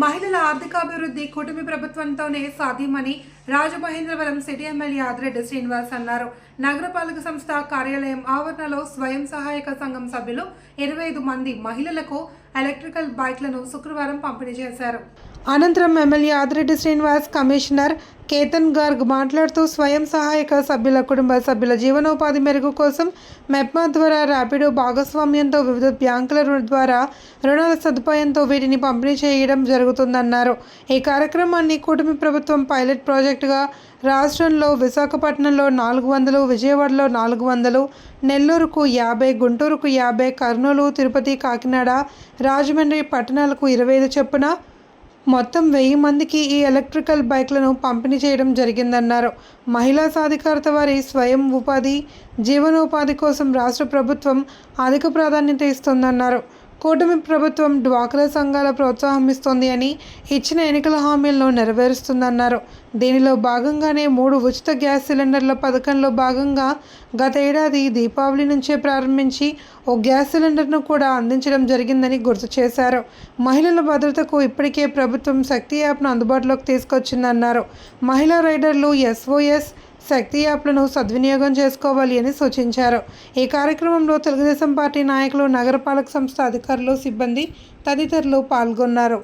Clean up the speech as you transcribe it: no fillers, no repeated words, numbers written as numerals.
మహిళల ఆర్థికాభివృద్ధి కూటమి ప్రభుత్వంతోనే సాధ్యమని రాజమహేంద్రవరం సిటీ ఎమ్మెల్యే ఆదిరెడ్డి శ్రీనివాస్ అన్నారు. నగరపాలక సంస్థ కార్యాలయం ఆవరణలో స్వయం సహాయక సంఘం సభ్యులు 25 మంది మహిళలకు ఎలక్ట్రికల్ బైక్లను శుక్రవారం పంపిణీ చేశారు. అనంతరం ఎమ్మెల్యే ఆదిరెడ్డి శ్రీనివాస్, కమిషనర్ కేతన్ గార్గ్ మాట్లాడుతూ స్వయం సహాయక సభ్యుల కుటుంబ సభ్యుల జీవనోపాధి మెరుగు కోసం మెప్మా ద్వారా ర్యాపిడో భాగస్వామ్యంతో వివిధ బ్యాంకుల ద్వారా రుణాల సదుపాయంతో వీటిని పంపిణీ చేయడం జరుగుతుందన్నారు. ఈ కార్యక్రమాన్ని కూటమి ప్రభుత్వం పైలట్ ప్రాజెక్టుగా రాష్ట్రంలో విశాఖపట్నంలో 400, విజయవాడలో 400, నెల్లూరుకు 50, గుంటూరుకు 50, కర్నూలు, తిరుపతి, కాకినాడ, రాజమండ్రి పట్టణాలకు 25 చొప్పున మొత్తం 1000 మందికి ఈ ఎలక్ట్రికల్ బైక్లను పంపిణీ చేయడం జరిగిందన్నారు. మహిళా సాధికారత వారి స్వయం ఉపాధి, జీవనోపాధి కోసం రాష్ట్ర ప్రభుత్వం అధిక ప్రాధాన్యత ఇస్తుందన్నారు. కూటమి ప్రభుత్వం డ్వాక్రా సంఘాల ప్రోత్సాహం ఇస్తోంది అని, ఇచ్చిన ఎన్నికల హామీలను నెరవేరుస్తుందన్నారు. దీనిలో భాగంగానే 3 ఉచిత గ్యాస్ సిలిండర్ల పథకంలో భాగంగా గత ఏడాది దీపావళి నుంచే ప్రారంభించి ఓ గ్యాస్ సిలిండర్ను కూడా అందించడం జరిగిందని గుర్తు చేశారు. మహిళల భద్రతకు ఇప్పటికే ప్రభుత్వం శక్తి యాప్ను అందుబాటులోకి తీసుకొచ్చిందన్నారు. మహిళా రైడర్లు SOS శక్తి యాప్లను సద్వినియోగం చేసుకోవాలి అని సూచించారు. ఈ కార్యక్రమంలో తెలుగుదేశం పార్టీ నాయకులు, నగరపాలక సంస్థ అధికారులు, సిబ్బంది తదితరులు పాల్గొన్నారు.